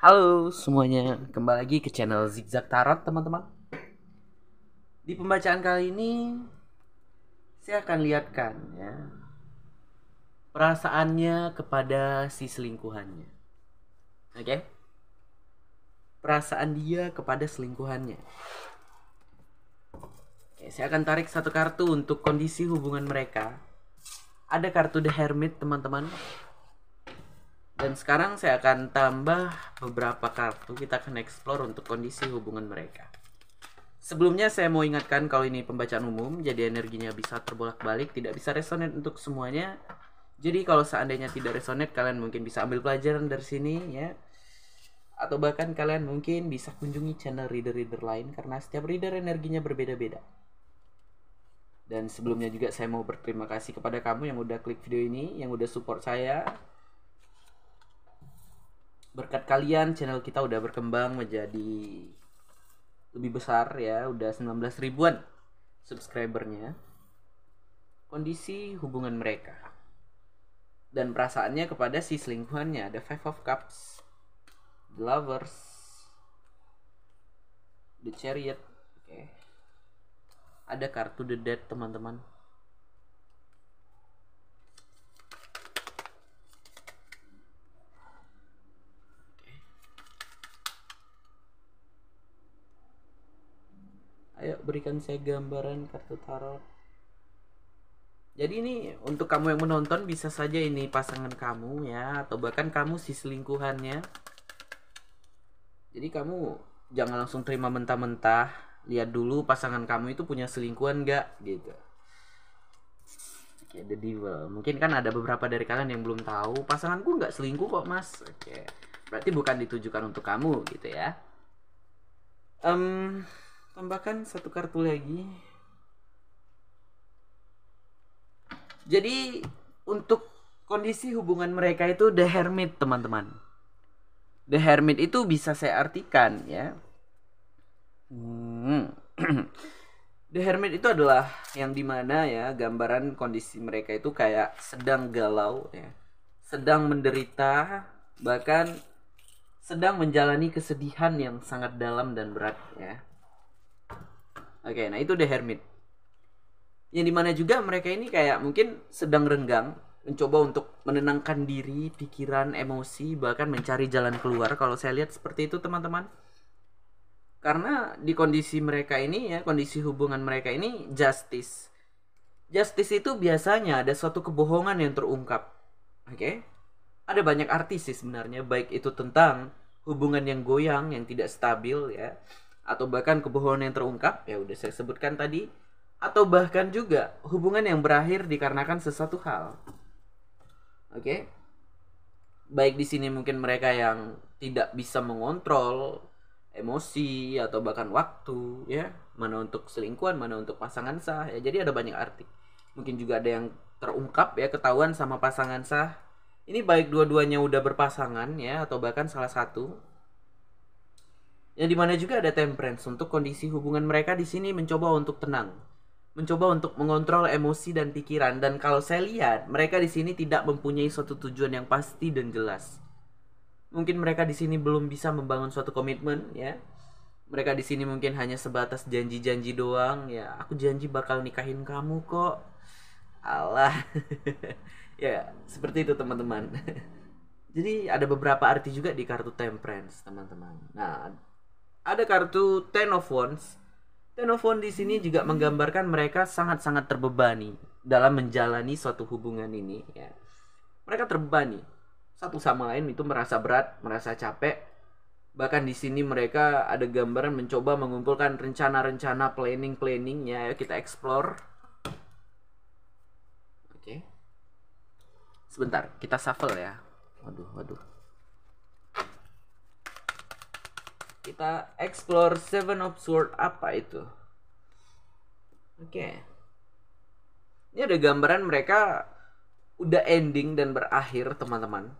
Halo semuanya, kembali lagi ke channel Zigzag Tarot teman-teman. Di pembacaan kali ini saya akan lihatkan ya perasaannya kepada si selingkuhannya. Oke? Perasaan dia kepada selingkuhannya. Oke, saya akan tarik satu kartu untuk kondisi hubungan mereka. Ada kartu The Hermit teman-teman. Dan sekarang saya akan tambah beberapa kartu. Kita akan explore untuk kondisi hubungan mereka. Sebelumnya saya mau ingatkan kalau ini pembacaan umum, jadi energinya bisa terbolak-balik, tidak bisa resonate untuk semuanya. Jadi kalau seandainya tidak resonate, kalian mungkin bisa ambil pelajaran dari sini ya. Atau bahkan kalian mungkin bisa kunjungi channel reader-reader lain karena setiap reader energinya berbeda-beda. Dan sebelumnya juga saya mau berterima kasih kepada kamu yang udah klik video ini, yang udah support saya. Berkat kalian channel kita udah berkembang menjadi lebih besar ya, udah 19 ribuan subscribernya. Kondisi hubungan mereka dan perasaannya kepada si selingkuhannya. Ada Five of Cups, The Lovers, The Chariot. Oke. Ada kartu The Dead teman-teman. Ayo berikan saya gambaran kartu tarot. Jadi ini untuk kamu yang menonton, bisa saja ini pasangan kamu ya, atau bahkan kamu si selingkuhannya. Jadi kamu jangan langsung terima mentah-mentah, lihat dulu pasangan kamu itu punya selingkuhan gak gitu. Oke, The Devil. Mungkin kan ada beberapa dari kalian yang belum tahu, pasanganku nggak selingkuh kok mas. Oke, berarti bukan ditujukan untuk kamu gitu ya. Tambahkan satu kartu lagi. Jadi untuk kondisi hubungan mereka itu The Hermit teman-teman. The Hermit itu bisa saya artikan ya. The Hermit itu adalah yang dimana ya gambaran kondisi mereka itu kayak sedang galau ya, sedang menderita, bahkan sedang menjalani kesedihan yang sangat dalam dan berat ya. Oke, nah itu The Hermit. Yang dimana juga mereka ini kayak mungkin sedang renggang, mencoba untuk menenangkan diri, pikiran, emosi, bahkan mencari jalan keluar. Kalau saya lihat seperti itu teman-teman. Karena di kondisi mereka ini ya, kondisi hubungan mereka ini justice. Justice itu biasanya ada suatu kebohongan yang terungkap. Oke? Ada banyak arti sih sebenarnya, baik itu tentang hubungan yang goyang, yang tidak stabil ya, atau bahkan kebohongan yang terungkap, ya udah saya sebutkan tadi, atau bahkan juga hubungan yang berakhir dikarenakan sesuatu hal. Oke? Baik di sini mungkin mereka yang tidak bisa mengontrol emosi atau bahkan waktu ya, mana untuk selingkuhan, mana untuk pasangan sah ya. Jadi ada banyak arti. Mungkin juga ada yang terungkap ya, ketahuan sama pasangan sah. Ini baik dua-duanya udah berpasangan ya, atau bahkan salah satu. Yang dimana juga ada temperance untuk kondisi hubungan mereka di sini mencoba untuk tenang, mencoba untuk mengontrol emosi dan pikiran. Dan kalau saya lihat mereka di sini tidak mempunyai suatu tujuan yang pasti dan jelas. Mungkin mereka di sini belum bisa membangun suatu komitmen ya. Mereka di sini mungkin hanya sebatas janji-janji doang ya. Aku janji bakal nikahin kamu kok. Alah. Ya, seperti itu teman-teman. Jadi ada beberapa arti juga di kartu Temperance, teman-teman. Nah, ada kartu Ten of Wands. Ten of Wands di sini juga menggambarkan mereka sangat-sangat terbebani dalam menjalani suatu hubungan ini ya. Mereka terbebani satu sama lain, itu merasa berat, merasa capek. Bahkan di sini mereka ada gambaran mencoba mengumpulkan rencana-rencana, planning ya. Kita explore. Oke. Sebentar, kita shuffle ya. Waduh. Kita explore Seven of Swords, apa itu? Oke. Ini ada gambaran mereka udah ending dan berakhir, teman-teman.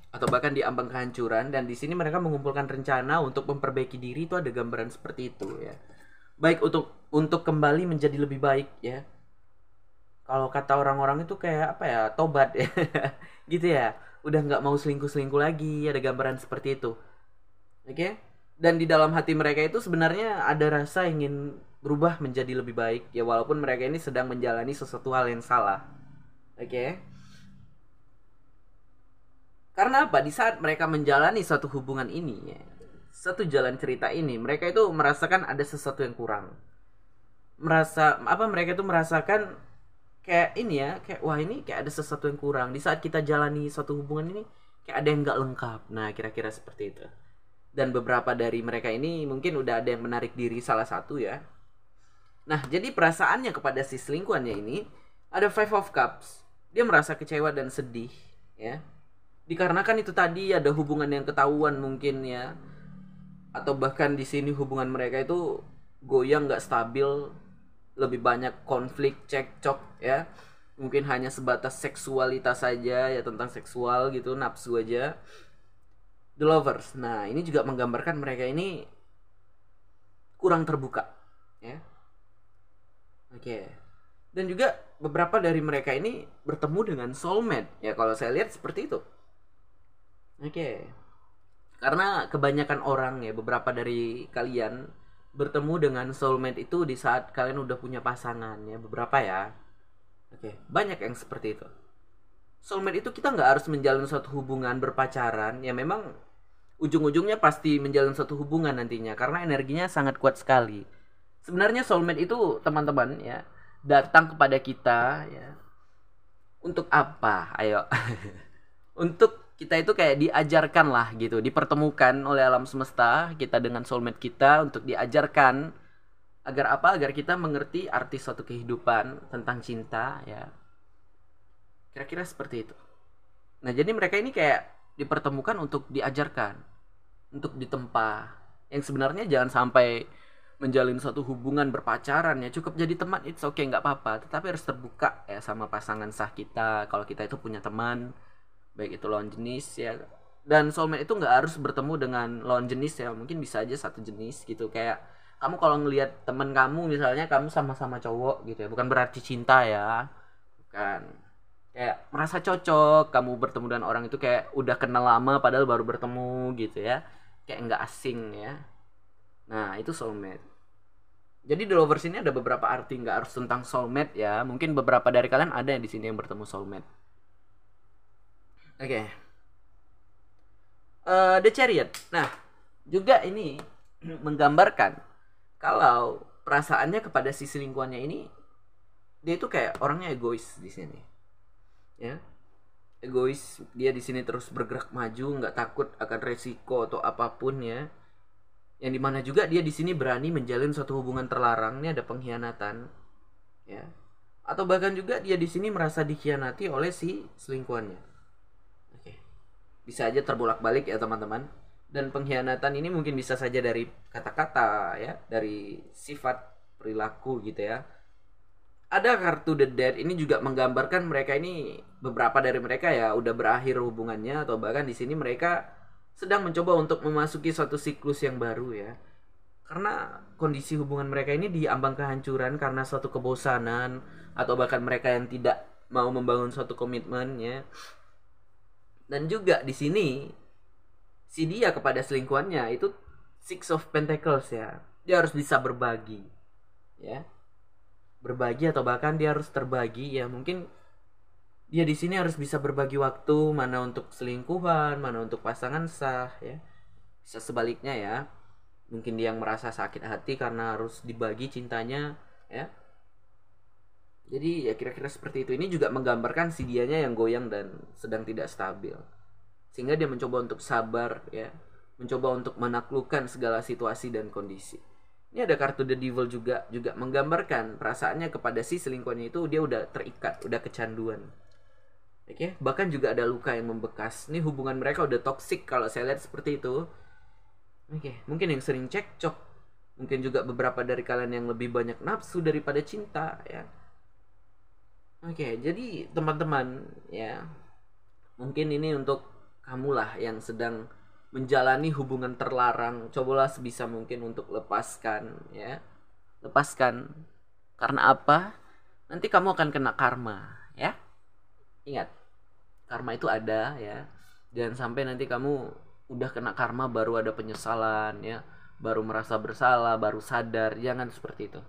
Atau bahkan diambang kehancuran, dan di sini mereka mengumpulkan rencana untuk memperbaiki diri. Itu ada gambaran seperti itu ya. Baik untuk kembali menjadi lebih baik ya. Kalau kata orang-orang itu kayak apa ya, tobat ya. Gitu ya. Udah nggak mau selingkuh lagi, ada gambaran seperti itu. Oke. Dan di dalam hati mereka itu sebenarnya ada rasa ingin berubah menjadi lebih baik ya, walaupun mereka ini sedang menjalani sesuatu hal yang salah. Oke. Karena apa? Di saat mereka menjalani suatu hubungan ini ya, satu jalan cerita ini, mereka itu merasakan ada sesuatu yang kurang. Mereka itu merasakan kayak ini ya, kayak wah ini kayak ada sesuatu yang kurang di saat kita jalani suatu hubungan ini, kayak ada yang nggak lengkap. Nah, kira-kira seperti itu. Dan beberapa dari mereka ini mungkin udah ada yang menarik diri salah satu ya. Nah, jadi perasaannya kepada si selingkuhannya ini ada Five of Cups. Dia merasa kecewa dan sedih ya. Dikarenakan itu tadi ada hubungan yang ketahuan mungkin ya, atau bahkan di sini hubungan mereka itu goyang, nggak stabil, lebih banyak konflik, cekcok ya, mungkin hanya sebatas seksualitas saja ya, tentang seksual gitu, nafsu aja. The Lovers, nah ini juga menggambarkan mereka ini kurang terbuka ya. Oke. Dan juga beberapa dari mereka ini bertemu dengan soulmate ya, kalau saya lihat seperti itu. Oke. Karena kebanyakan orang ya, beberapa dari kalian bertemu dengan soulmate itu di saat kalian udah punya pasangan ya, beberapa ya. Oke, banyak yang seperti itu. Soulmate itu kita nggak harus menjalin suatu hubungan berpacaran ya, memang ujung-ujungnya pasti menjalin suatu hubungan nantinya karena energinya sangat kuat sekali. Sebenarnya soulmate itu teman-teman ya, datang kepada kita ya untuk apa? Ayo. Untuk kita itu kayak diajarkan lah gitu, dipertemukan oleh alam semesta kita dengan soulmate kita untuk diajarkan agar apa? Agar kita mengerti arti suatu kehidupan tentang cinta ya. Kira-kira seperti itu. Nah, jadi mereka ini kayak dipertemukan untuk diajarkan, untuk ditempa. Yang sebenarnya jangan sampai menjalin suatu hubungan berpacaran ya, cukup jadi teman, it's okay, nggak apa-apa. Tetapi harus terbuka ya sama pasangan sah kita kalau kita itu punya teman, baik itu lawan jenis ya. Dan soulmate itu nggak harus bertemu dengan lawan jenis ya, mungkin bisa aja satu jenis gitu. Kayak kamu kalau ngelihat teman kamu misalnya kamu sama-sama cowok gitu ya, bukan berarti cinta ya, bukan. Kayak merasa cocok kamu bertemu dengan orang itu, kayak udah kenal lama padahal baru bertemu gitu ya, kayak nggak asing ya. Nah, itu soulmate. Jadi di Lovers ini ada beberapa arti, nggak harus tentang soulmate ya, mungkin beberapa dari kalian ada yang di sini yang bertemu soulmate. Oke. The Chariot. Nah, juga ini menggambarkan kalau perasaannya kepada si selingkuhannya ini, dia itu kayak orangnya egois di sini. Ya. Egois, dia di sini terus bergerak maju, nggak takut akan resiko atau apapun ya. Yang dimana juga dia di sini berani menjalin suatu hubungan terlarang, ini ada pengkhianatan ya. Atau bahkan juga dia di sini merasa dikhianati oleh si selingkuhannya. Oke. Bisa aja terbolak-balik ya teman-teman. Dan pengkhianatan ini mungkin bisa saja dari kata-kata ya, dari sifat perilaku gitu ya. Ada kartu The Dead, ini juga menggambarkan mereka ini, beberapa dari mereka ya udah berakhir hubungannya, atau bahkan di sini mereka sedang mencoba untuk memasuki suatu siklus yang baru ya. Karena kondisi hubungan mereka ini diambang kehancuran karena suatu kebosanan, atau bahkan mereka yang tidak mau membangun suatu komitmen ya. Dan juga di sini si dia kepada selingkuhannya itu Six of Pentacles ya. Dia harus bisa berbagi ya. Berbagi atau bahkan dia harus terbagi ya. Mungkin dia di sini harus bisa berbagi waktu, mana untuk selingkuhan, mana untuk pasangan sah ya. Bisa sebaliknya ya. Mungkin dia yang merasa sakit hati karena harus dibagi cintanya ya. Jadi ya kira-kira seperti itu. Ini juga menggambarkan si dianya yang goyang dan sedang tidak stabil. Sehingga dia mencoba untuk sabar ya. Mencoba untuk menaklukkan segala situasi dan kondisi. Ini ada kartu The Devil juga menggambarkan perasaannya kepada si selingkuhannya itu, dia udah terikat, udah kecanduan. Oke, bahkan juga ada luka yang membekas. Ini hubungan mereka udah toksik kalau saya lihat seperti itu. Oke, mungkin yang sering cekcok. Mungkin juga beberapa dari kalian yang lebih banyak nafsu daripada cinta ya. Oke, jadi teman-teman ya, mungkin ini untuk kamulah yang sedang menjalani hubungan terlarang, cobalah sebisa mungkin untuk lepaskan ya. Lepaskan. Karena apa? Nanti kamu akan kena karma ya. Ingat, karma itu ada ya. Jangan sampai nanti kamu udah kena karma baru ada penyesalan ya, baru merasa bersalah, baru sadar. Jangan seperti itu.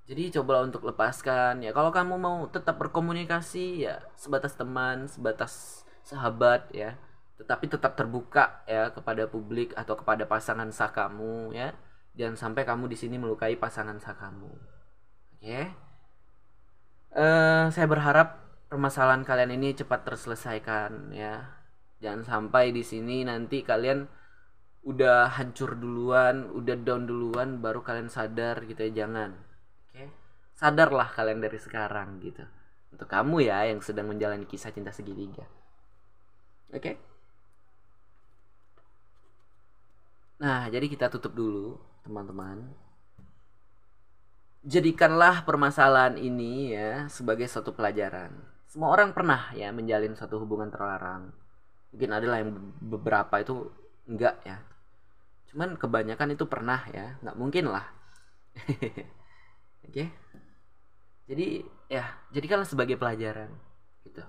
Jadi cobalah untuk lepaskan ya. Kalau kamu mau tetap berkomunikasi ya sebatas teman, sebatas sahabat ya, tetapi tetap terbuka ya kepada publik atau kepada pasangan sah kamu ya. Jangan sampai kamu di sini melukai pasangan sah kamu. Oke. Saya berharap permasalahan kalian ini cepat terselesaikan ya. Jangan sampai di sini nanti kalian udah hancur duluan, udah down duluan baru kalian sadar gitu ya. Jangan. Oke. Sadarlah kalian dari sekarang gitu. Untuk kamu ya yang sedang menjalani kisah cinta segitiga. Oke. Nah, jadi kita tutup dulu, teman-teman. Jadikanlah permasalahan ini ya sebagai suatu pelajaran. Semua orang pernah ya menjalin suatu hubungan terlarang. Mungkin adalah yang beberapa itu enggak ya. Cuman kebanyakan itu pernah ya, nggak mungkin lah. Oke. Jadi ya, jadikanlah sebagai pelajaran gitu.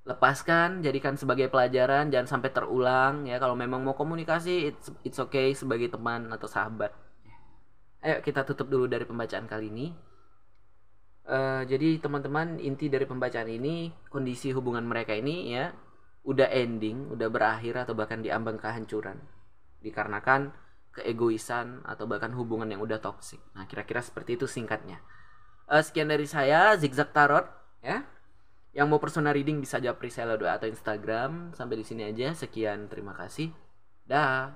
Lepaskan, jadikan sebagai pelajaran, jangan sampai terulang ya. Kalau memang mau komunikasi, it's okay sebagai teman atau sahabat. Ayo kita tutup dulu dari pembacaan kali ini. Jadi teman-teman, inti dari pembacaan ini, kondisi hubungan mereka ini ya udah ending, udah berakhir atau bahkan diambang kehancuran dikarenakan keegoisan atau bahkan hubungan yang udah toksik. Nah, kira-kira seperti itu singkatnya. Sekian dari saya, Zigzag Tarot ya. Yang mau personal reading bisa japri saya atau Instagram. Sampai di sini aja. Sekian, terima kasih. Dah.